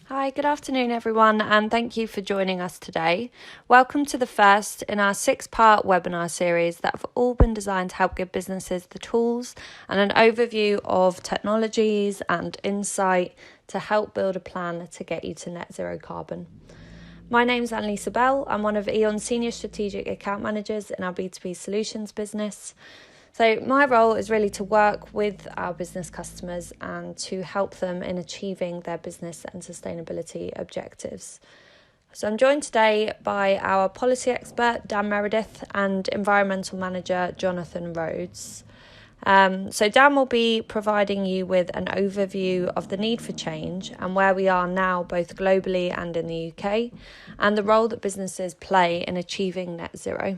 Hi, good afternoon, everyone, and thank you for joining us today. Welcome to the first in our 6-part webinar series that have all been designed to help give businesses the tools and an overview of technologies and insight to help build a plan to get you to net zero carbon. My name's Annalisa Bell. I'm one of E.ON's Senior Strategic Account Managers in our B2B Solutions business. So my role is really to work with our business customers and to help them in achieving their business and sustainability objectives. So I'm joined today by our policy expert, Dan Meredith, and environmental manager, Jonathan Rhodes. So Dan will be providing you with an overview of the need for change and where we are now, both globally and in the UK, and the role that businesses play in achieving net zero.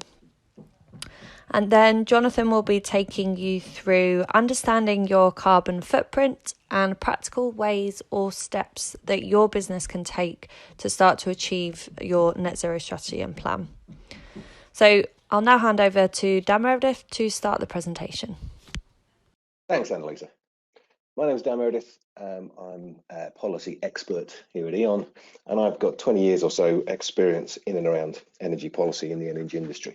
And then Jonathan will be taking you through understanding your carbon footprint and practical ways or steps that your business can take to start to achieve your net zero strategy and plan. So I'll now hand over to Dan Meredith to start the presentation. Thanks, Annalisa. My name is Dan Meredith. I'm a policy expert here at E.ON, and I've got 20 years or so experience in and around energy policy in the energy industry.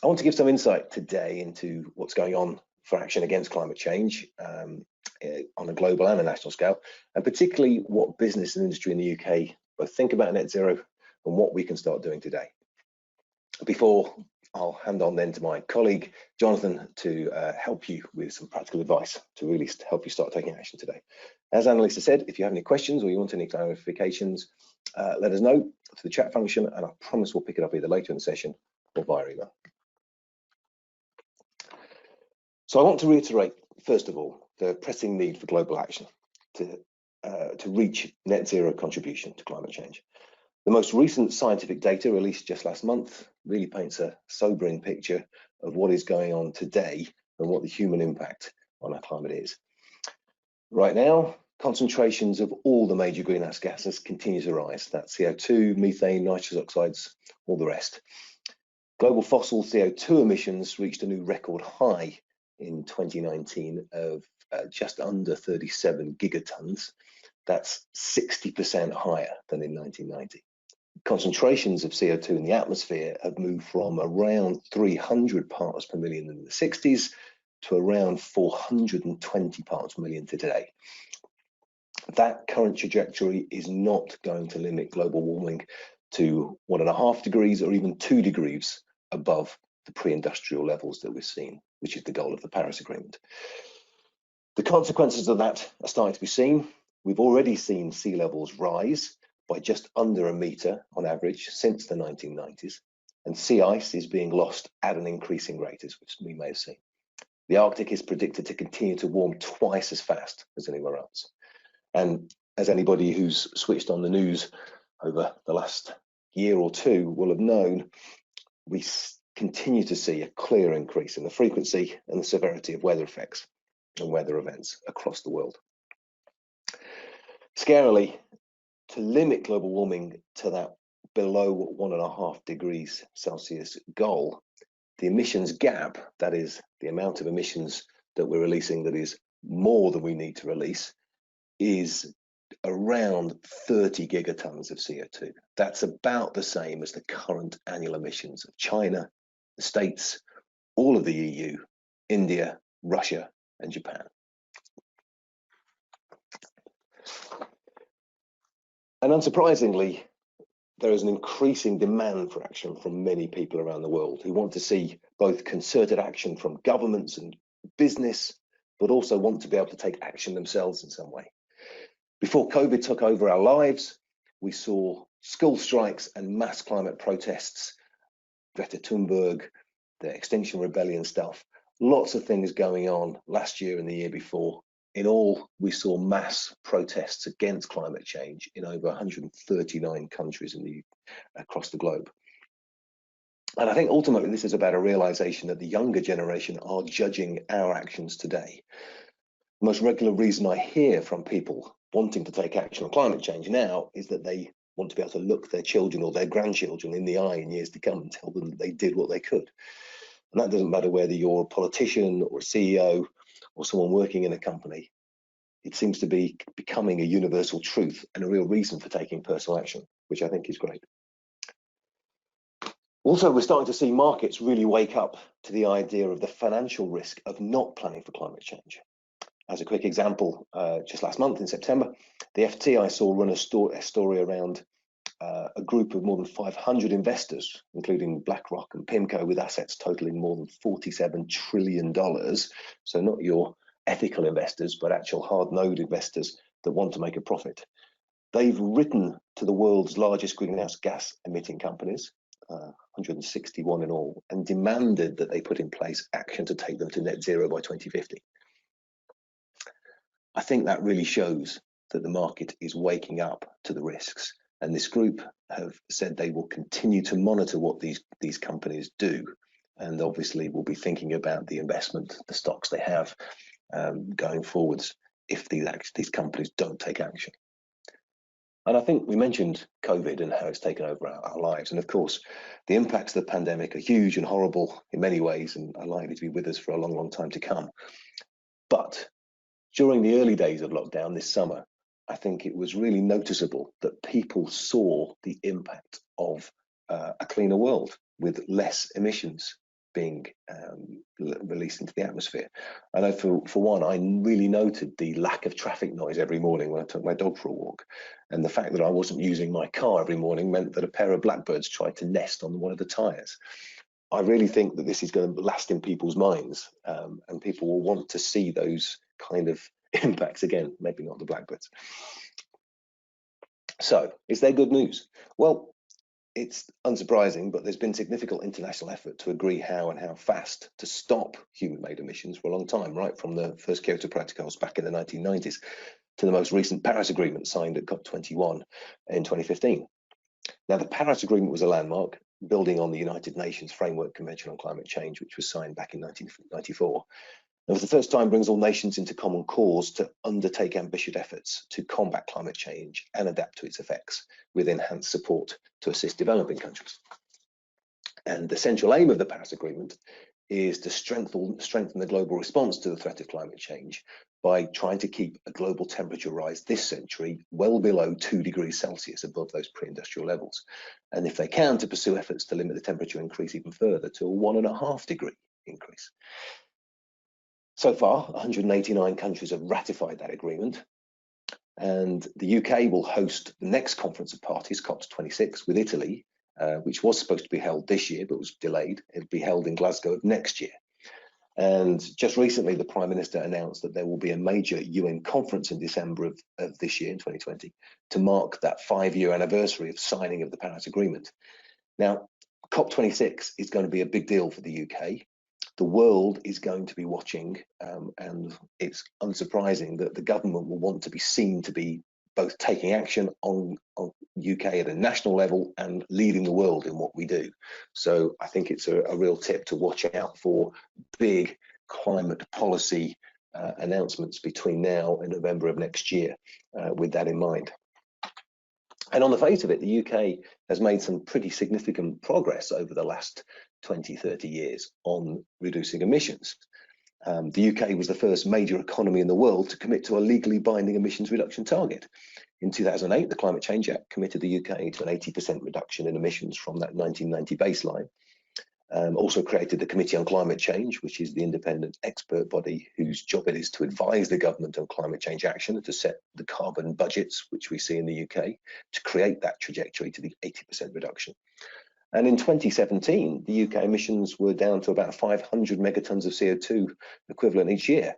I want to give some insight today into what's going on for action against climate change on a global and a national scale, and particularly what business and industry in the UK both think about net zero and what we can start doing today. Before I'll hand on then to my colleague, Jonathan, to help you with some practical advice to really help you start taking action today. As Annalisa said, if you have any questions or you want any clarifications, let us know through the chat function, and I promise we'll pick it up either later in the session or via email. So I want to reiterate, first of all, the pressing need for global action to reach net zero contribution to climate change. The most recent scientific data released just last month really paints a sobering picture of what is going on today and what the human impact on our climate is. Right now, concentrations of all the major greenhouse gases continue to rise. That's CO2, methane, nitrous oxides, all the rest. Global fossil CO2 emissions reached a new record high in 2019 of just under 37 gigatons. That's 60% higher than in 1990. Concentrations of CO2 in the atmosphere have moved from around 300 parts per million in the 60s to around 420 parts per million today. That current trajectory is not going to limit global warming to 1.5 degrees or even 2 degrees above the pre-industrial levels that we've seen, which is the goal of the Paris Agreement. The consequences of that are starting to be seen. We've already seen sea levels rise by just under a metre on average since the 1990s, and sea ice is being lost at an increasing rate, as we may have seen. The Arctic is predicted to continue to warm twice as fast as anywhere else. And as anybody who's switched on the news over the last year or two will have known, we continue to see a clear increase in the frequency and the severity of weather effects and weather events across the world. Scarily, to limit global warming to that below 1.5 degrees Celsius goal, the emissions gap, that is the amount of emissions that we're releasing that is more than we need to release, is around 30 gigatons of CO2. That's about the same as the current annual emissions of China, the States, all of the EU, India, Russia, and Japan. And unsurprisingly, there is an increasing demand for action from many people around the world who want to see both concerted action from governments and business, but also want to be able to take action themselves in some way. Before COVID took over our lives, we saw school strikes and mass climate protests, Greta Thunberg, the Extinction Rebellion stuff, lots of things going on last year and the year before. In all, we saw mass protests against climate change in over 139 countries across the globe. And I think ultimately this is about a realization that the younger generation are judging our actions today. The most regular reason I hear from people wanting to take action on climate change now is that they want to be able to look their children or their grandchildren in the eye in years to come and tell them that they did what they could. And that doesn't matter whether you're a politician or a CEO or someone working in a company. it seems to be becoming a universal truth and a real reason for taking personal action, which I think is great. Also, we're starting to see markets really wake up to the idea of the financial risk of not planning for climate change. As a quick example, just last month in September, the FT saw run a story around a group of more than 500 investors, including BlackRock and PIMCO, with assets totaling more than $47 trillion. So not your ethical investors, but actual hard node investors that want to make a profit. They've written to the world's largest greenhouse gas emitting companies, 161 in all, and demanded that they put in place action to take them to net zero by 2050. I think that really shows that the market is waking up to the risks. And this group have said they will continue to monitor what these companies do. And obviously will be thinking about the investment, the stocks they have going forwards if these companies don't take action. And I think we mentioned COVID and how it's taken over our lives. And of course, the impacts of the pandemic are huge and horrible in many ways and are likely to be with us for a long, long time to come. But during the early days of lockdown this summer, I think it was really noticeable that people saw the impact of a cleaner world with less emissions being released into the atmosphere. I know for one, I really noted the lack of traffic noise every morning when I took my dog for a walk. And the fact that I wasn't using my car every morning meant that a pair of blackbirds tried to nest on one of the tyres. I really think that this is going to last in people's minds, and people will want to see those kind of impacts again, maybe not the blackbirds. So, is there good news? Well, it's unsurprising, but there's been significant international effort to agree how and how fast to stop human-made emissions for a long time, right from the first Kyoto Protocols back in the 1990s to the most recent Paris Agreement signed at COP21 in 2015. Now, the Paris Agreement was a landmark, building on the United Nations Framework Convention on Climate Change, which was signed back in 1994. And for the first time, brings all nations into common cause to undertake ambitious efforts to combat climate change and adapt to its effects with enhanced support to assist developing countries. And the central aim of the Paris Agreement is to strengthen the global response to the threat of climate change by trying to keep a global temperature rise this century well below 2 degrees Celsius above those pre-industrial levels. And if they can, to pursue efforts to limit the temperature increase even further to a 1.5 degree increase. So far, 189 countries have ratified that agreement, and the UK will host the next Conference of Parties, COP26, with Italy, which was supposed to be held this year but was delayed. It'll be held in Glasgow next year. And just recently, the Prime Minister announced that there will be a major UN conference in December of this year, in 2020, to mark that 5-year anniversary of signing of the Paris Agreement. Now, COP26 is going to be a big deal for the UK. The world is going to be watching, and it's unsurprising that the government will want to be seen to be both taking action on UK at a national level and leading the world in what we do. So I think it's a real tip to watch out for big climate policy announcements between now and November of next year, with that in mind. And on the face of it, the UK has made some pretty significant progress over the last 20, 30 years on reducing emissions. The UK was the first major economy in the world to commit to a legally binding emissions reduction target. In 2008, the Climate Change Act committed the UK to an 80% reduction in emissions from that 1990 baseline. Also created the Committee on Climate Change, which is the independent expert body whose job it is to advise the government on climate change action and to set the carbon budgets, which we see in the UK, to create that trajectory to the 80% reduction. And in 2017, the UK emissions were down to about 500 megatons of CO2 equivalent each year,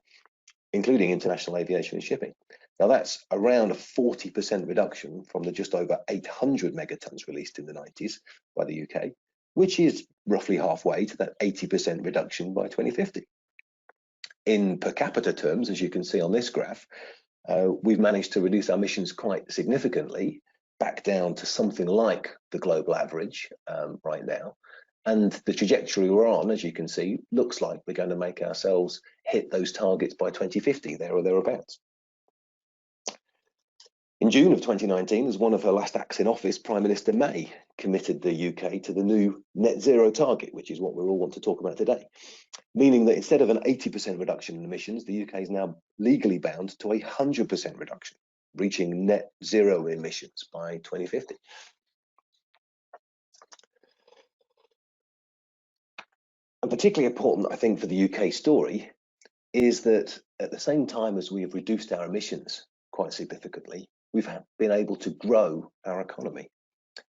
including international aviation and shipping. Now that's around a 40% reduction from the just over 800 megatons released in the 90s by the UK, which is roughly halfway to that 80% reduction by 2050. In per capita terms, as you can see on this graph, we've managed to reduce our emissions quite significantly, back down to something like the global average right now. And the trajectory we're on, as you can see, looks like we're going to make ourselves hit those targets by 2050, there or thereabouts. In June of 2019, as one of her last acts in office, Prime Minister May committed the UK to the new net zero target, which is what we all want to talk about today, meaning that instead of an 80% reduction in emissions, the UK is now legally bound to a 100% reduction, reaching net zero emissions by 2050. And particularly important, I think, for the UK story is that at the same time as we have reduced our emissions quite significantly, we've been able to grow our economy.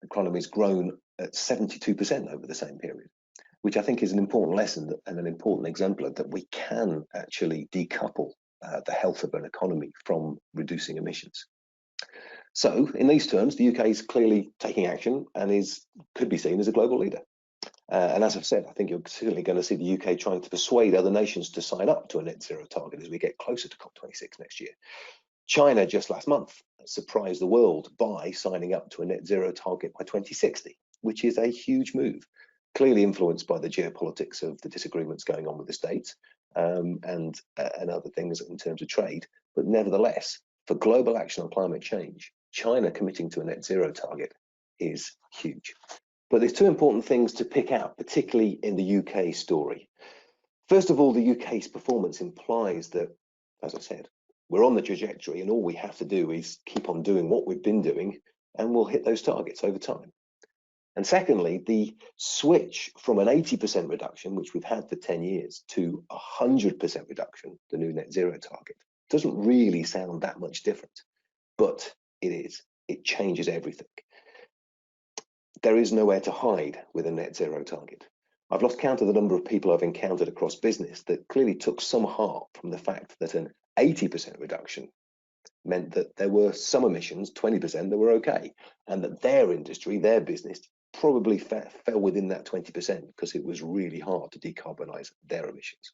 The economy has grown at 72% over the same period, which I think is an important lesson and an important exemplar that we can actually decouple the health of an economy from reducing emissions. So in these terms, the UK is clearly taking action and could be seen as a global leader. And as I've said, I think you're certainly going to see the UK trying to persuade other nations to sign up to a net zero target as we get closer to COP26 next year. China just last month surprised the world by signing up to a net zero target by 2060, which is a huge move, clearly influenced by the geopolitics of the disagreements going on with the States and other things in terms of trade. But nevertheless, for global action on climate change, China committing to a net zero target is huge. But there's two important things to pick out, particularly in the UK story. First of all, the UK's performance implies that, as I said, we're on the trajectory and all we have to do is keep on doing what we've been doing and we'll hit those targets over time. And secondly, the switch from an 80% reduction, which we've had for 10 years, to 100% reduction, the new net zero target, doesn't really sound that much different, but it is. It changes everything. There is nowhere to hide with a net zero target. I've lost count of the number of people I've encountered across business that clearly took some heart from the fact that an 80% reduction meant that there were some emissions, 20%, that were okay, and that their industry, their business, probably fell within that 20% because it was really hard to decarbonize their emissions.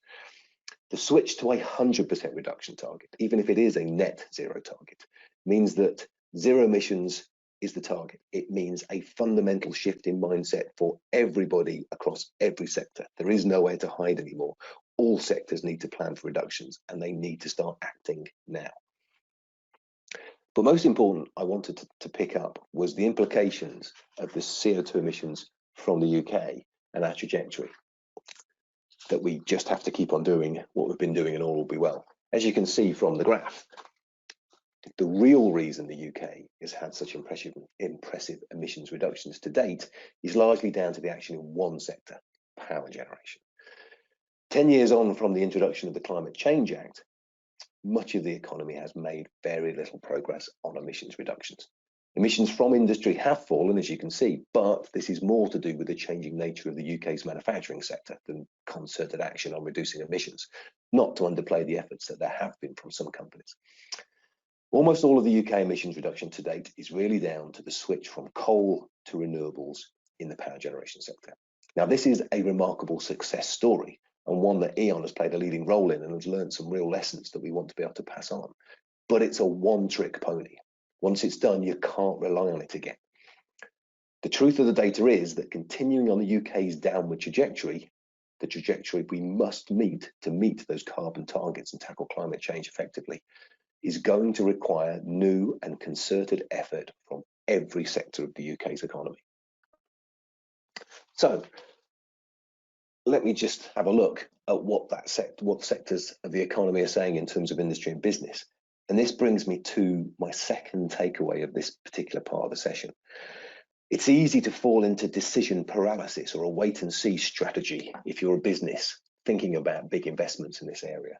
The switch to a 100% reduction target, even if it is a net zero target, means that zero emissions is the target. It means a fundamental shift in mindset for everybody across every sector. There is nowhere to hide anymore. All sectors need to plan for reductions and they need to start acting now. But most important, I wanted to pick up was the implications of the CO2 emissions from the UK and our trajectory. That we just have to keep on doing what we've been doing and all will be well. As you can see from the graph, the real reason the UK has had such impressive emissions reductions to date is largely down to the action in one sector, power generation. 10 years on from the introduction of the Climate Change Act, much of the economy has made very little progress on emissions reductions. Emissions from industry have fallen, as you can see, but this is more to do with the changing nature of the UK's manufacturing sector than concerted action on reducing emissions, not to underplay the efforts that there have been from some companies. Almost all of the UK emissions reduction to date is really down to the switch from coal to renewables in the power generation sector. Now, this is a remarkable success story and one that E.ON has played a leading role in and has learned some real lessons that we want to be able to pass on. But it's a one-trick pony. Once it's done, you can't rely on it again. The truth of the data is that continuing on the UK's downward trajectory, the trajectory we must meet to meet those carbon targets and tackle climate change effectively, is going to require new and concerted effort from every sector of the UK's economy. So let me just have a look at what sectors of the economy are saying in terms of industry and business. And this brings me to my second takeaway of this particular part of the session. It's easy to fall into decision paralysis or a wait and see strategy if you're a business thinking about big investments in this area.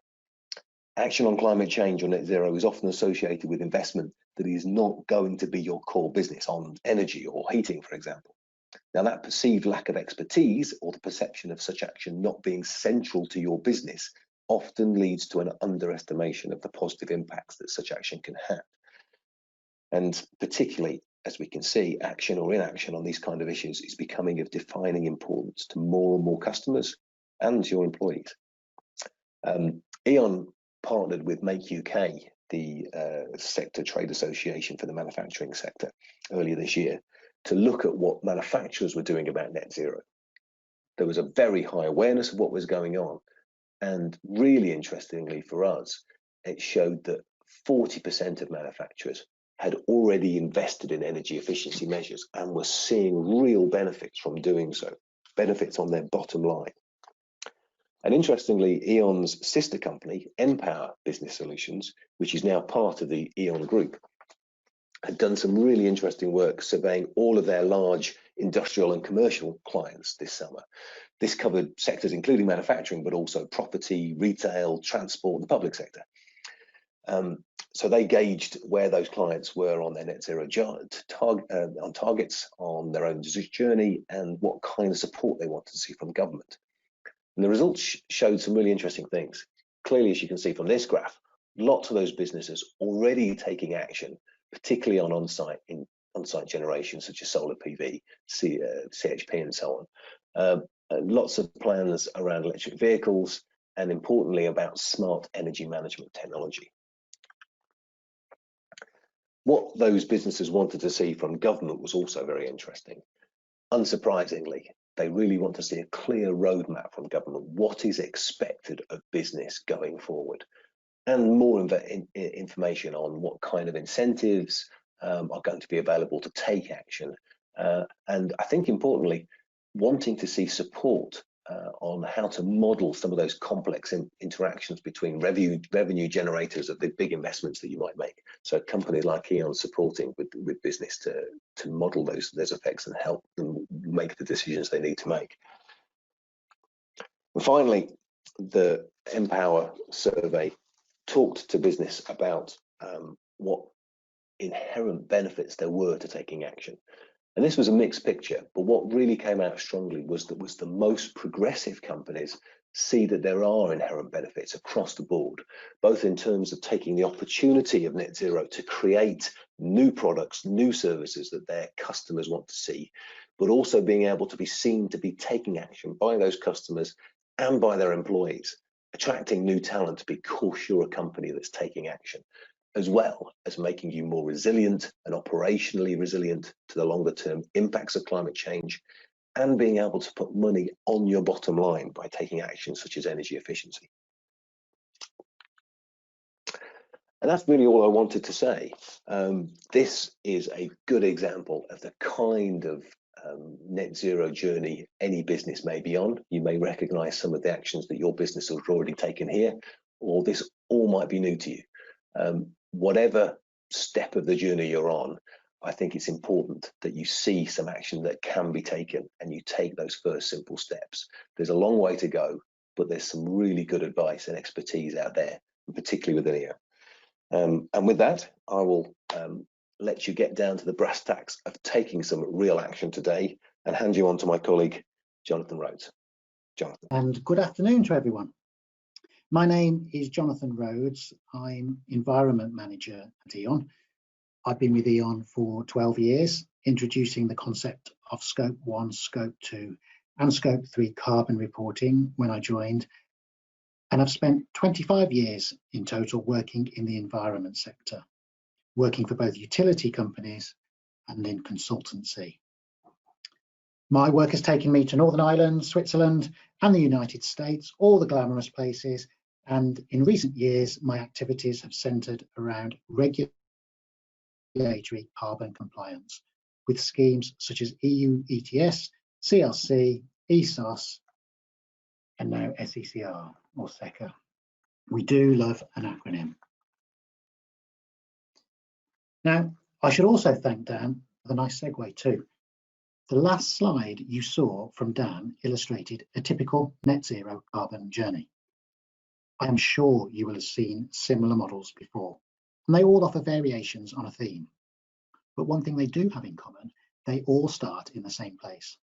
Action on climate change or net zero is often associated with investment that is not going to be your core business on energy or heating, for example. Now, that perceived lack of expertise or the perception of such action not being central to your business often leads to an underestimation of the positive impacts that such action can have. And particularly, as we can see, action or inaction on these kind of issues is becoming of defining importance to more and more customers and your employees. E.ON partnered with Make UK, the sector trade association for the manufacturing sector, earlier this year to look at what manufacturers were doing about net zero. There was a very high awareness of what was going on, and really interestingly for us, it showed that 40% of manufacturers had already invested in energy efficiency measures and were seeing real benefits from doing so, benefits on their bottom line. And interestingly, E.ON's sister company, npower Business Solutions, which is now part of the E.ON group, had done some really interesting work surveying all of their large industrial and commercial clients this summer. This covered sectors including manufacturing, but also property, retail, transport, and the public sector. So they gauged where those clients were on their net zero targets, on their own journey, and what kind of support they wanted to see from government. And the results showed some really interesting things. Clearly, as you can see from this graph, lots of those businesses already taking action, particularly on on-site generation, such as solar PV, CHP, and so on. Lots of plans around electric vehicles, and importantly, about smart energy management technology. What those businesses wanted to see from government was also very interesting. Unsurprisingly, they really want to see a clear roadmap from government. What is expected of business going forward? And more information on what kind of incentives are going to be available to take action. And I think importantly, wanting to see support on how to model some of those complex interactions between revenue generators of the big investments that you might make. So companies like E.ON supporting with business to model those effects and help them make the decisions they need to make. And finally, the npower survey talked to business about what inherent benefits there were to taking action. And this was a mixed picture, but what really came out strongly was that the most progressive companies see that there are inherent benefits across the board, both in terms of taking the opportunity of net zero to create new products, new services that their customers want to see, but also being able to be seen to be taking action by those customers and by their employees, attracting new talent to be course you're a company that's taking action, as well as making you more resilient and operationally resilient to the longer term impacts of climate change, and being able to put money on your bottom line by taking actions such as energy efficiency. And that's really all I wanted to say. This is a good example of the kind of net zero journey any business may be on. You may recognize some of the actions that your business has already taken here, or this all might be new to you. Whatever step of the journey you're on, I think it's important that you see some action that can be taken and you take those first simple steps. There's a long way to go, but there's some really good advice and expertise out there, particularly within E.ON. And with that, I will let you get down to the brass tacks of taking some real action today and hand you on to my colleague, Jonathan Rhodes. Jonathan. And good afternoon to everyone. My name is Jonathan Rhodes. I'm Environment Manager at E.ON. I've been with E.ON for 12 years, introducing the concept of Scope 1, Scope 2 and Scope 3 carbon reporting when I joined. And I've spent 25 years in total working in the environment sector, working for both utility companies and in consultancy. My work has taken me to Northern Ireland, Switzerland and the United States, all the glamorous places. And in recent years, my activities have centred around regulatory carbon compliance with schemes such as EU ETS, CLC, ESOS, and now SECR or SECA. We do love an acronym. Now, I should also thank Dan for the nice segue too. The last slide you saw from Dan illustrated a typical net zero carbon journey. I am sure you will have seen similar models before, and they all offer variations on a theme. But one thing they do have in common, they all start in the same place,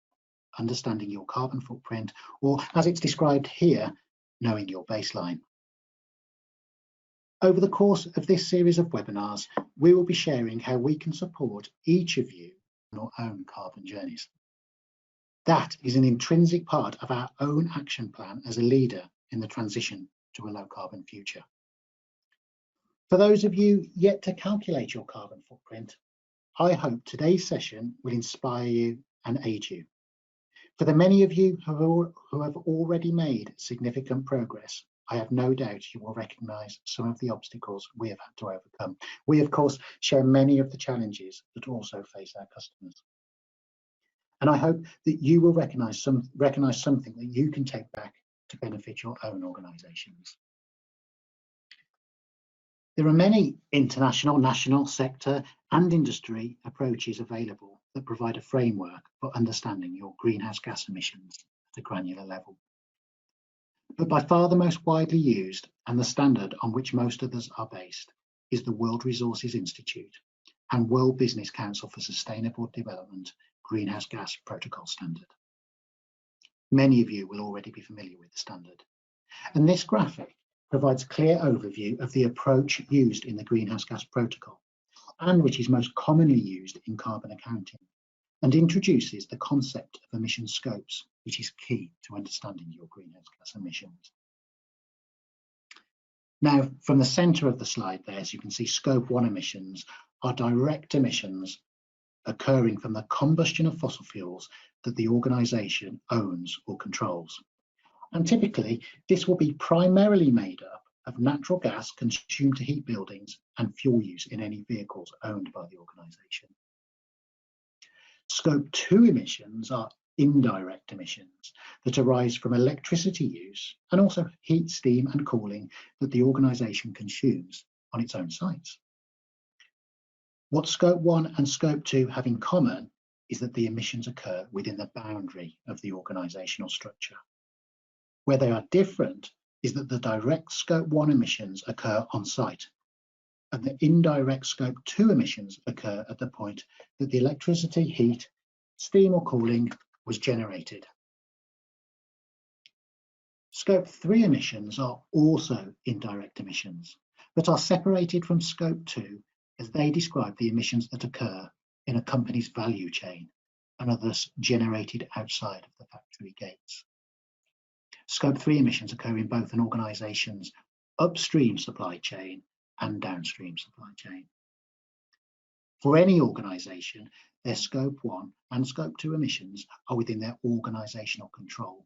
understanding your carbon footprint, or as it's described here, knowing your baseline. Over the course of this series of webinars, we will be sharing how we can support each of you on your own carbon journeys. That is an intrinsic part of our own action plan as a leader in the transition to a low carbon future. For those of you yet to calculate your carbon footprint, I hope today's session will inspire you and aid you. For the many of you who have already made significant progress, I have no doubt you will recognise some of the obstacles we have had to overcome. We, of course, share many of the challenges that also face our customers. And I hope that you will recognise something that you can take back to benefit your own organisations. There are many international, national, sector and industry approaches available that provide a framework for understanding your greenhouse gas emissions at a granular level. But by far the most widely used and the standard on which most others are based is the World Resources Institute and World Business Council for Sustainable Development Greenhouse Gas Protocol Standard. Many of you will already be familiar with the standard. And this graphic provides a clear overview of the approach used in the Greenhouse Gas Protocol and which is most commonly used in carbon accounting, and introduces the concept of emission scopes, which is key to understanding your greenhouse gas emissions. Now, from the centre of the slide there, as you can see, Scope 1 emissions are direct emissions occurring from the combustion of fossil fuels that the organisation owns or controls. And typically, this will be primarily made up of natural gas consumed to heat buildings and fuel use in any vehicles owned by the organisation. Scope 2 emissions are indirect emissions that arise from electricity use and also heat, steam and cooling that the organisation consumes on its own sites. What Scope 1 and Scope 2 have in common is that the emissions occur within the boundary of the organisational structure. Where they are different is that the direct Scope 1 emissions occur on site, and the indirect Scope 2 emissions occur at the point that the electricity, heat, steam or cooling was generated. Scope 3 emissions are also indirect emissions, but are separated from Scope 2 as they describe the emissions that occur in a company's value chain and are thus generated outside of the factory gates. Scope 3 emissions occur in both an organisation's upstream supply chain and downstream supply chain. For any organisation, their Scope 1 and Scope 2 emissions are within their organisational control,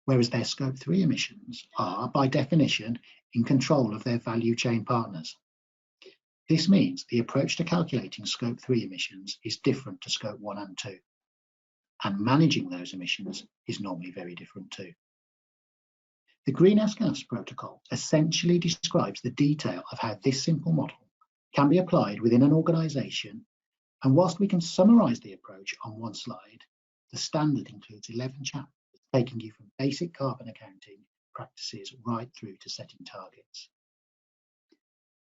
whereas their Scope 3 emissions are, by definition, in control of their value chain partners. This means the approach to calculating Scope 3 emissions is different to Scope 1 and 2, and managing those emissions is normally very different too. The Greenhouse Gas Protocol essentially describes the detail of how this simple model can be applied within an organisation, and whilst we can summarise the approach on one slide, the standard includes 11 chapters taking you from basic carbon accounting practices right through to setting targets.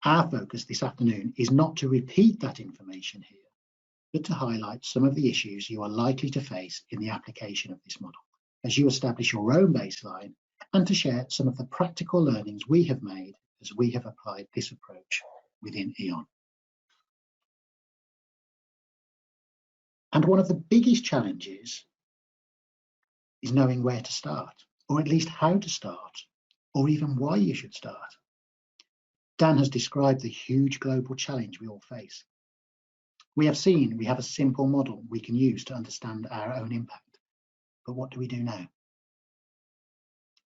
Our focus this afternoon is not to repeat that information here, but to highlight some of the issues you are likely to face in the application of this model as you establish your own baseline, and to share some of the practical learnings we have made as we have applied this approach within E.ON. And one of the biggest challenges is knowing where to start, or at least how to start, or even why you should start. Dan has described the huge global challenge we all face. We have seen we have a simple model we can use to understand our own impact, but what do we do now?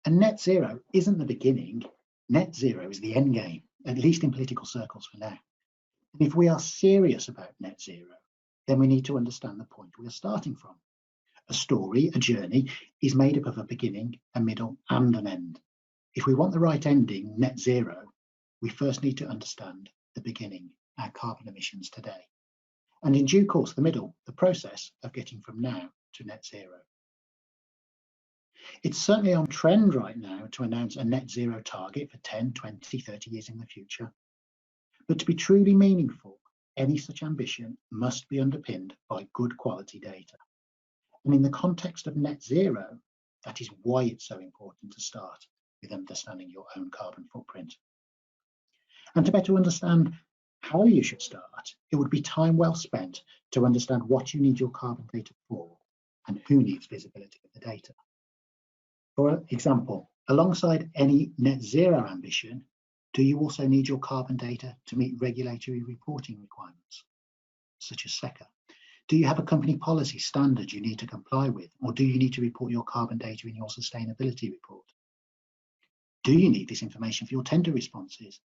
And net zero isn't the beginning. Net zero is the end game, at least in political circles for now. And if we are serious about net zero, then we need to understand the point we are starting from. A story, a journey, is made up of a beginning, a middle, and an end. If we want the right ending, net zero, we first need to understand the beginning, our carbon emissions today. And in due course, the middle, the process of getting from now to net zero. It's certainly on trend right now to announce a net zero target for 10, 20, 30 years in the future. But to be truly meaningful, any such ambition must be underpinned by good quality data. And in the context of net zero, that is why it's so important to start with understanding your own carbon footprint. And to better understand how you should start, it would be time well spent to understand what you need your carbon data for and who needs visibility of the data. For example, alongside any net zero ambition, do you also need your carbon data to meet regulatory reporting requirements, such as SECA? Do you have a company policy standard you need to comply with, or do you need to report your carbon data in your sustainability report? Do you need this information for your tender responses?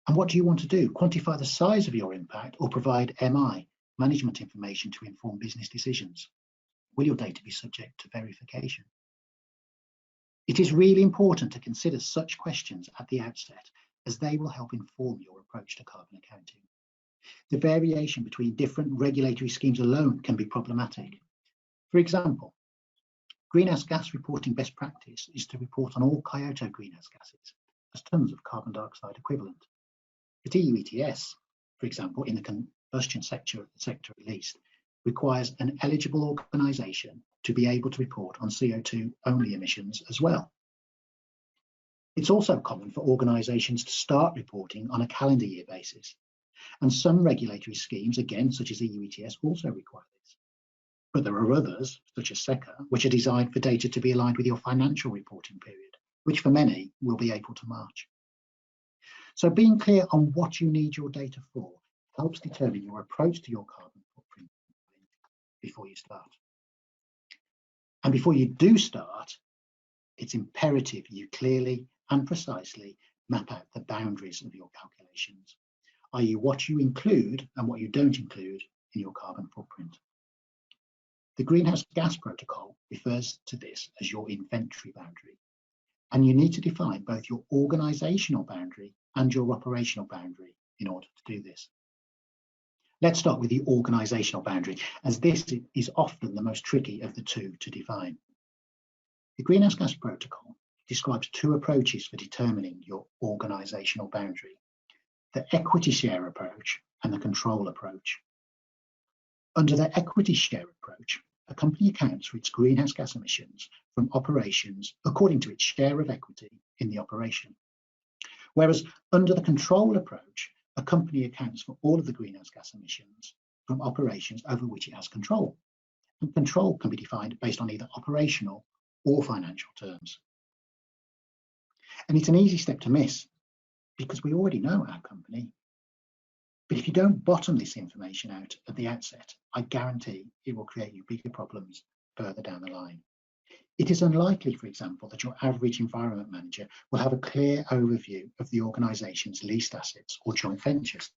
And what do you want to do? Quantify the size of your impact or provide MI, management information, to inform business decisions? Will your data be subject to verification? It is really important to consider such questions at the outset, as they will help inform your approach to carbon accounting. The variation between different regulatory schemes alone can be problematic. For example, greenhouse gas reporting best practice is to report on all Kyoto greenhouse gases as tons of carbon dioxide equivalent. But EU ETS, for example, in the combustion sector at least, requires an eligible organisation to be able to report on CO2 only emissions as well. It's also common for organisations to start reporting on a calendar year basis, and some regulatory schemes, again, such as EU ETS, also require this. But there are others, such as SECA, which are designed for data to be aligned with your financial reporting period, which for many will be April to March. So being clear on what you need your data for helps determine your approach to your carbon footprint before you start. And before you do start, it's imperative you clearly and precisely map out the boundaries of your calculations, i.e. what you include and what you don't include in your carbon footprint. The Greenhouse Gas Protocol refers to this as your inventory boundary, and you need to define both your organisational boundary and your operational boundary in order to do this. Let's start with the organisational boundary, as this is often the most tricky of the two to define. The Greenhouse Gas Protocol describes two approaches for determining your organisational boundary: the equity share approach and the control approach. Under the equity share approach, a company accounts for its greenhouse gas emissions from operations according to its share of equity in the operation. Whereas under the control approach, a company accounts for all of the greenhouse gas emissions from operations over which it has control. And control can be defined based on either operational or financial terms. And it's an easy step to miss because we already know our company. But if you don't bottom this information out at the outset, I guarantee it will create you bigger problems further down the line. It is unlikely, for example, that your average environment manager will have a clear overview of the organisation's leased assets or joint ventures.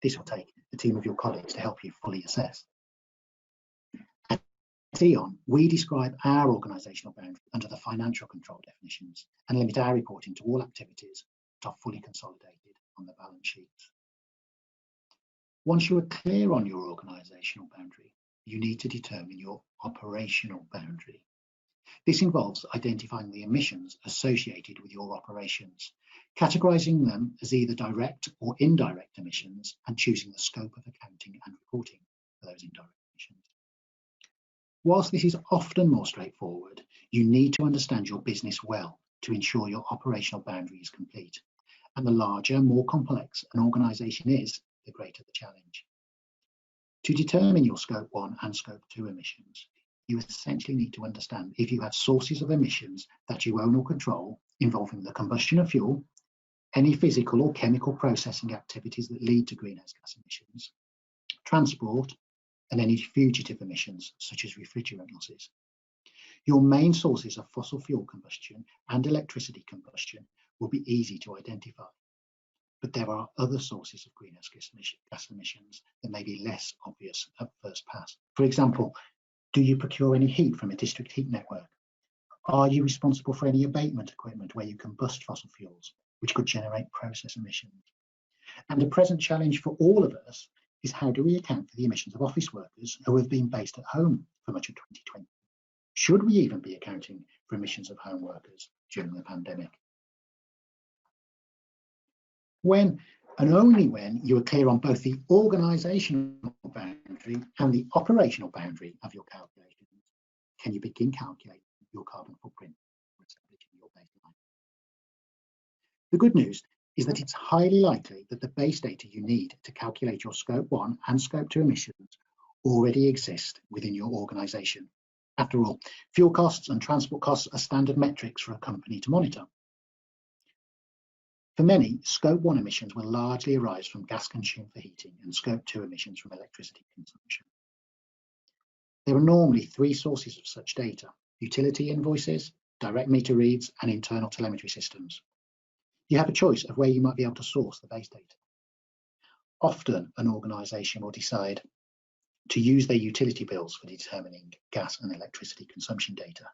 This will take a team of your colleagues to help you fully assess. At E.ON, we describe our organisational boundary under the financial control definitions and limit our reporting to all activities that are fully consolidated on the balance sheets. Once you are clear on your organisational boundary, you need to determine your operational boundary. This involves identifying the emissions associated with your operations, categorising them as either direct or indirect emissions, and choosing the scope of accounting and reporting for those indirect emissions. Whilst this is often more straightforward, you need to understand your business well to ensure your operational boundary is complete. And the larger, more complex an organisation is, the greater the challenge. To determine your Scope 1 and Scope 2 emissions, you essentially need to understand if you have sources of emissions that you own or control involving the combustion of fuel, any physical or chemical processing activities that lead to greenhouse gas emissions, transport, and any fugitive emissions such as refrigerant losses. Your main sources of fossil fuel combustion and electricity combustion will be easy to identify. But there are other sources of greenhouse gas emissions that may be less obvious at first pass. For example, do you procure any heat from a district heat network? Are you responsible for any abatement equipment where you combust fossil fuels, which could generate process emissions? And the present challenge for all of us is, how do we account for the emissions of office workers who have been based at home for much of 2020? Should we even be accounting for emissions of home workers during the pandemic? When and only when you are clear on both the organisational boundary and the operational boundary of your calculations, can you begin calculating your carbon footprint or establishing your baseline. The good news is that it's highly likely that the base data you need to calculate your Scope 1 and Scope 2 emissions already exist within your organisation. After all, fuel costs and transport costs are standard metrics for a company to monitor. For many, Scope 1 emissions will largely arise from gas consumed for heating and Scope 2 emissions from electricity consumption. There are normally three sources of such data: utility invoices, direct meter reads, and internal telemetry systems. You have a choice of where you might be able to source the base data. Often, an organisation will decide to use their utility bills for determining gas and electricity consumption data.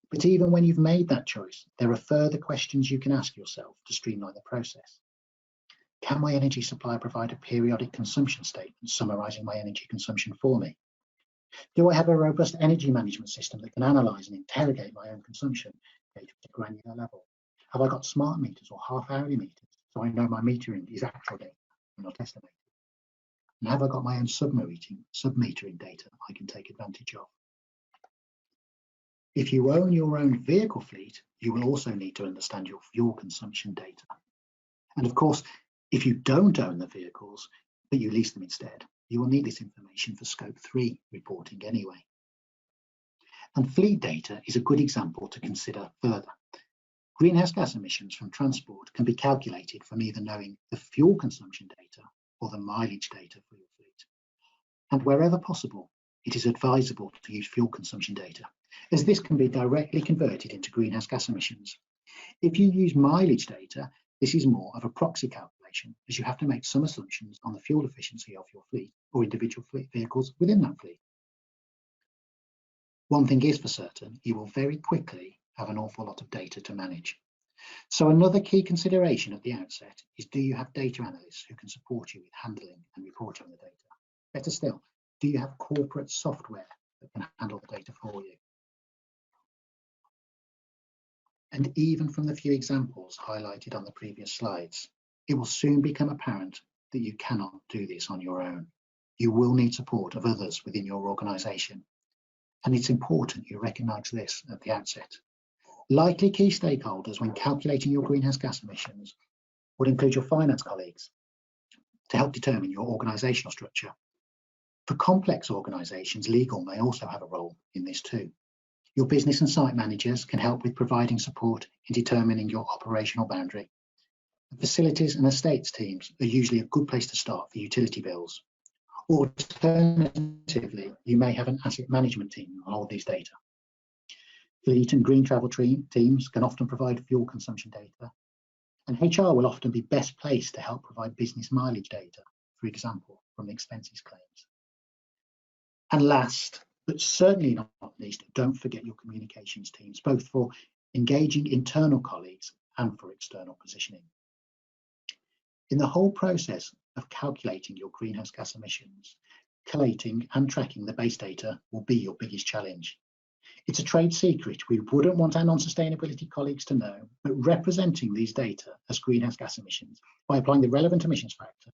But even when you've made that choice, there are further questions you can ask yourself to streamline the process. Can my energy supplier provide a periodic consumption statement summarising my energy consumption for me? Do I have a robust energy management system that can analyse and interrogate my own consumption data at a granular level? Have I got smart meters or half-hourly meters so I know my metering is actual data and not estimated? And have I got my own sub-metering data I can take advantage of? If you own your own vehicle fleet, you will also need to understand your fuel consumption data. And of course, if you don't own the vehicles, but you lease them instead, you will need this information for Scope 3 reporting anyway. And fleet data is a good example to consider further. Greenhouse gas emissions from transport can be calculated from either knowing the fuel consumption data or the mileage data for your fleet. And wherever possible, it is advisable to use fuel consumption data, as this can be directly converted into greenhouse gas emissions. If you use mileage data, this is more of a proxy calculation, as you have to make some assumptions on the fuel efficiency of your fleet or individual fleet vehicles within that fleet. One thing is for certain, you will very quickly have an awful lot of data to manage. So another key consideration at the outset is, do you have data analysts who can support you with handling and reporting the data? Better still, do you have corporate software that can handle the data for you? And even from the few examples highlighted on the previous slides, it will soon become apparent that you cannot do this on your own. You will need support of others within your organisation. And it's important you recognise this at the outset. Likely key stakeholders when calculating your greenhouse gas emissions would include your finance colleagues to help determine your organisational structure. For complex organisations, legal may also have a role in this too. Your business and site managers can help with providing support in determining your operational boundary. The facilities and estates teams are usually a good place to start for utility bills. Alternatively, you may have an asset management team on all these data. Fleet and green travel teams can often provide fuel consumption data, and HR will often be best placed to help provide business mileage data, for example, from the expenses claims. And last, but certainly not least, don't forget your communications teams, both for engaging internal colleagues and for external positioning. In the whole process of calculating your greenhouse gas emissions, collating and tracking the base data will be your biggest challenge. It's a trade secret we wouldn't want our non-sustainability colleagues to know, but representing these data as greenhouse gas emissions by applying the relevant emissions factor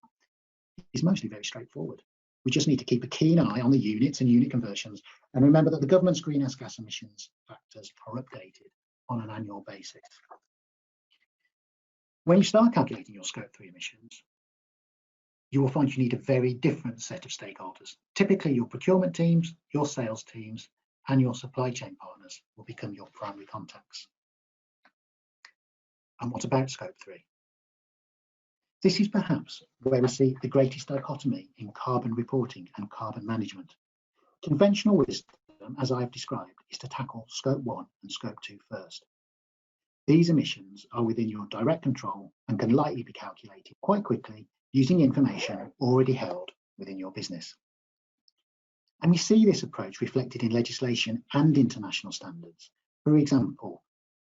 is mostly very straightforward. We just need to keep a keen eye on the units and unit conversions, and remember that the government's greenhouse gas emissions factors are updated on an annual basis. When you start calculating your Scope 3 emissions, you will find you need a very different set of stakeholders. Typically, your procurement teams, your sales teams, and your supply chain partners will become your primary contacts. And what about Scope 3? This is perhaps where we see the greatest dichotomy in carbon reporting and carbon management. Conventional wisdom, as I have described, is to tackle Scope 1 and Scope 2 first. These emissions are within your direct control and can likely be calculated quite quickly using information already held within your business. And we see this approach reflected in legislation and international standards. For example,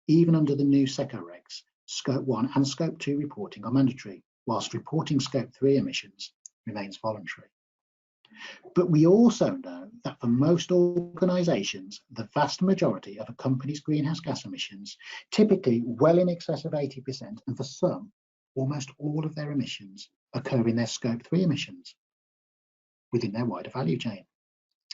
even under the new SECO regs, Scope 1 and Scope 2 reporting are mandatory, whilst reporting Scope 3 emissions remains voluntary. But we also know that for most organisations, the vast majority of a company's greenhouse gas emissions, typically well in excess of 80%, and for some, almost all of their emissions occur in their Scope 3 emissions within their wider value chain.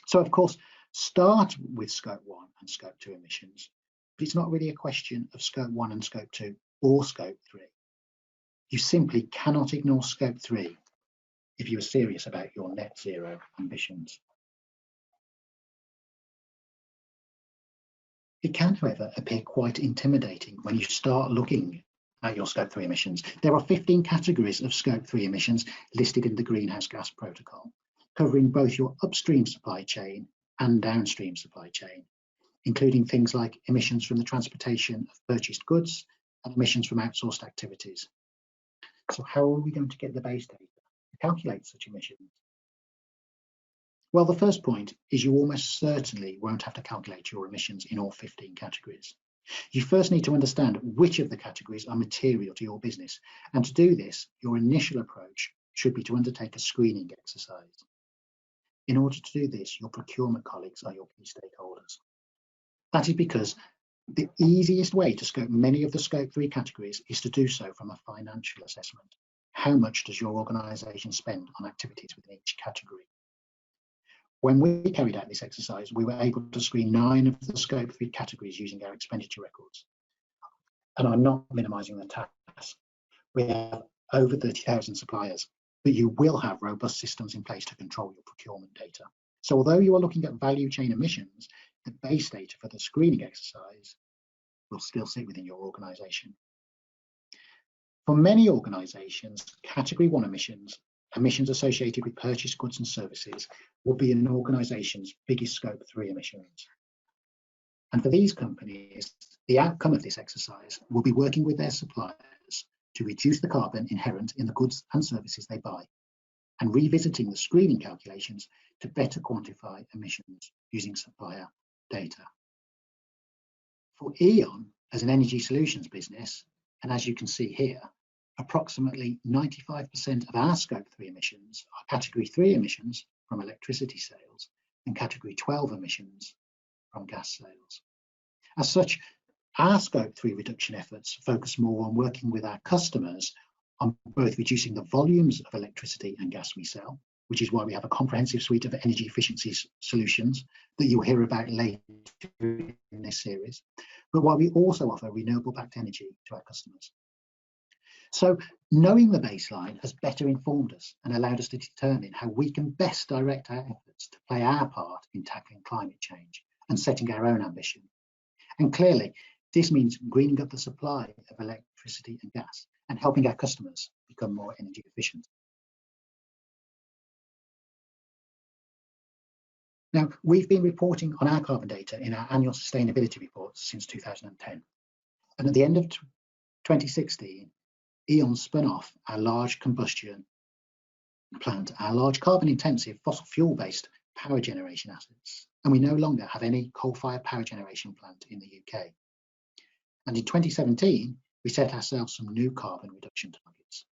So of course, start with Scope 1 and Scope 2 emissions, but it's not really a question of Scope 1 and Scope 2 or Scope 3. You simply cannot ignore Scope 3 if you are serious about your net zero ambitions. It can, however, appear quite intimidating when you start looking at your Scope 3 emissions. There are 15 categories of Scope 3 emissions listed in the Greenhouse Gas Protocol, covering both your upstream supply chain and downstream supply chain. including things like emissions from the transportation of purchased goods and emissions from outsourced activities. So how are we going to get the base data to calculate such emissions? Well, the first point is you almost certainly won't have to calculate your emissions in all 15 categories. You first need to understand which of the categories are material to your business. And to do this, your initial approach should be to undertake a screening exercise. In order to do this, your procurement colleagues are your key stakeholders. That is because the easiest way to scope many of the Scope 3 categories is to do so from a financial assessment. How much does your organisation spend on activities within each category? When we carried out this exercise, we were able to screen 9 of the Scope 3 categories using our expenditure records. And I'm not minimising the task. We have over 30,000 suppliers, but you will have robust systems in place to control your procurement data. So although you are looking at value chain emissions, the base data for the screening exercise will still sit within your organisation. For many organisations, Category 1 emissions, emissions associated with purchased goods and services, will be an organisation's biggest Scope 3 emissions. And for these companies, the outcome of this exercise will be working with their suppliers to reduce the carbon inherent in the goods and services they buy, and revisiting the screening calculations to better quantify emissions using supplier data. For E.ON, as an energy solutions business, and as you can see here, approximately 95% of our Scope 3 emissions are Category 3 emissions from electricity sales and Category 12 emissions from gas sales. As such, our Scope 3 reduction efforts focus more on working with our customers on both reducing the volumes of electricity and gas we sell, which is why we have a comprehensive suite of energy efficiency solutions that you'll hear about later in this series, but why we also offer renewable backed energy to our customers. So knowing the baseline has better informed us and allowed us to determine how we can best direct our efforts to play our part in tackling climate change and setting our own ambition. And clearly, this means greening up the supply of electricity and gas and helping our customers become more energy efficient. Now, we've been reporting on our carbon data in our annual sustainability reports since 2010. And at the end of 2016, E.ON spun off our large combustion plant, our large carbon intensive fossil fuel based power generation assets. And we no longer have any coal-fired power generation plant in the UK. And in 2017, we set ourselves some new carbon reduction targets.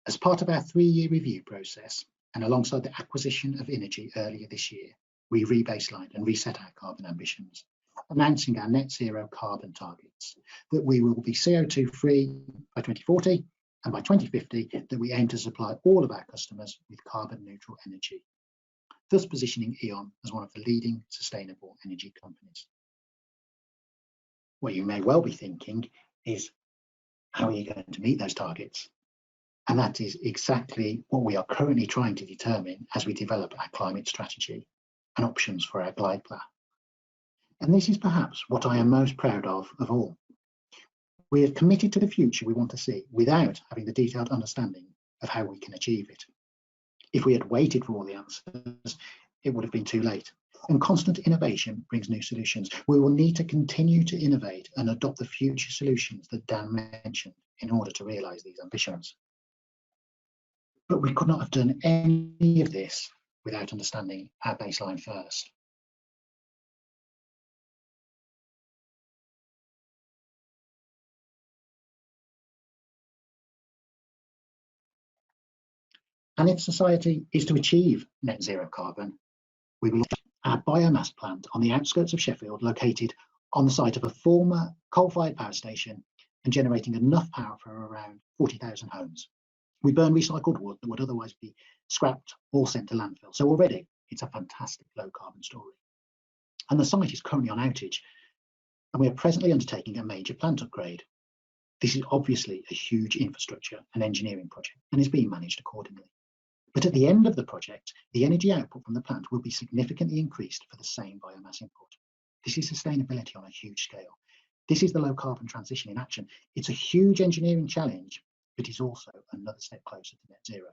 As part of our 3-year review process, and alongside the acquisition of Energy earlier this year, we rebaselined and reset our carbon ambitions, announcing our net zero carbon targets, that we will be CO2 free by 2040, and by 2050, that we aim to supply all of our customers with carbon neutral energy, thus positioning E.ON as one of the leading sustainable energy companies. What you may well be thinking is, how are you going to meet those targets? And that is exactly what we are currently trying to determine as we develop our climate strategy and options for our glide path. And this is perhaps what I am most proud of all. We have committed to the future we want to see without having the detailed understanding of how we can achieve it. If we had waited for all the answers, it would have been too late. And constant innovation brings new solutions. We will need to continue to innovate and adopt the future solutions that Dan mentioned in order to realise these ambitions. But we could not have done any of this without understanding our baseline first. And if society is to achieve net zero carbon, we will launch our biomass plant on the outskirts of Sheffield, located on the site of a former coal-fired power station and generating enough power for around 40,000 homes. We burn recycled wood that would otherwise be scrapped or sent to landfill. So already it's a fantastic low carbon story. And the site is currently on outage, and we are presently undertaking a major plant upgrade. This is obviously a huge infrastructure and engineering project and is being managed accordingly. But at the end of the project, the energy output from the plant will be significantly increased for the same biomass input. This is sustainability on a huge scale. This is the low carbon transition in action. It's a huge engineering challenge, but it's also another step closer to net zero.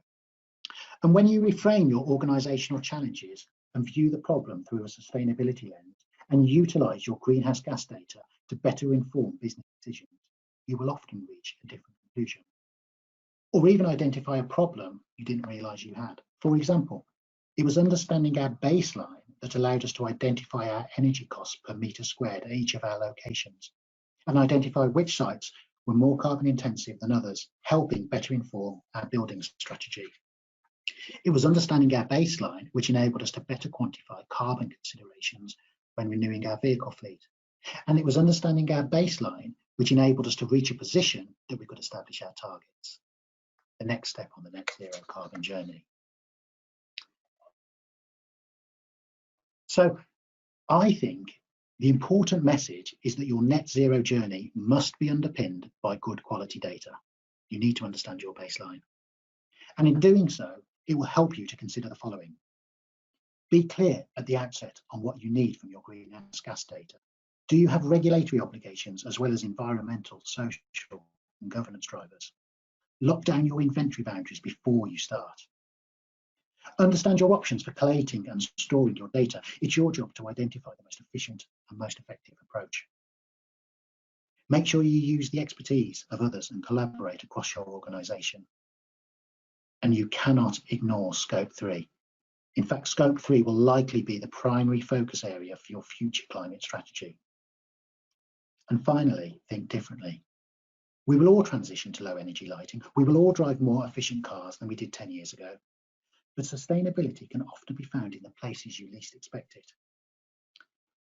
And when you reframe your organisational challenges and view the problem through a sustainability lens, and utilise your greenhouse gas data to better inform business decisions, you will often reach a different conclusion. Or even identify a problem you didn't realise you had. For example, it was understanding our baseline that allowed us to identify our energy costs per metre squared at each of our locations and identify which sites were more carbon intensive than others, helping better inform our building strategy. It was understanding our baseline which enabled us to better quantify carbon considerations when renewing our vehicle fleet. And it was understanding our baseline which enabled us to reach a position that we could establish our targets. The next step on the net zero carbon journey. So I think the important message is that your net zero journey must be underpinned by good quality data. You need to understand your baseline. And in doing so, it will help you to consider the following. Be clear at the outset on what you need from your greenhouse gas data. Do you have regulatory obligations as well as environmental, social, and governance drivers? Lock down your inventory boundaries before you start. Understand your options for collating and storing your data. It's your job to identify the most efficient and most effective approach. Make sure you use the expertise of others and collaborate across your organisation. And you cannot ignore Scope 3. In fact, Scope 3 will likely be the primary focus area for your future climate strategy. And finally, think differently. We will all transition to low energy lighting. We will all drive more efficient cars than we did 10 years ago. But sustainability can often be found in the places you least expect it.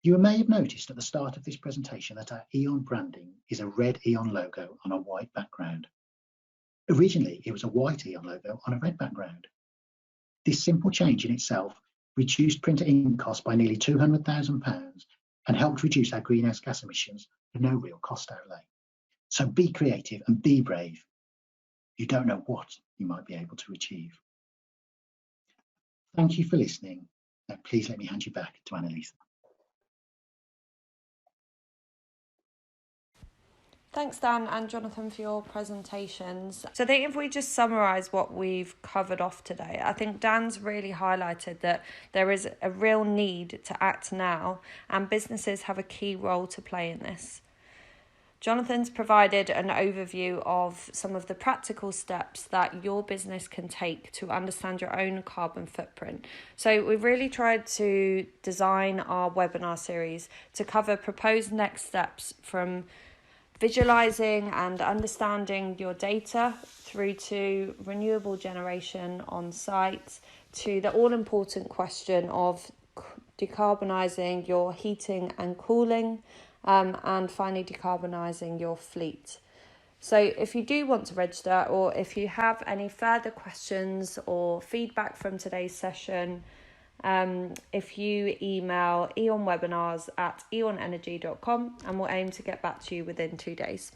You may have noticed at the start of this presentation that our E.ON branding is a red E.ON logo on a white background. Originally, it was a white E.ON logo on a red background. This simple change in itself reduced printer ink costs by nearly £200,000 and helped reduce our greenhouse gas emissions for no real cost outlay. So be creative and be brave. You don't know what you might be able to achieve. Thank you for listening. Now, please let me hand you back to Annalisa. Thanks, Dan and Jonathan, for your presentations. So I think if we just summarise what we've covered off today, I think Dan's really highlighted that there is a real need to act now, and businesses have a key role to play in this. Jonathan's provided an overview of some of the practical steps that your business can take to understand your own carbon footprint. So we've really tried to design our webinar series to cover proposed next steps from visualizing and understanding your data through to renewable generation on site to the all-important question of decarbonising your heating and cooling, and finally decarbonising your fleet. So if you do want to register, or if you have any further questions or feedback from today's session, if you email eonwebinars@eonenergy.com, and we'll aim to get back to you within 2 days.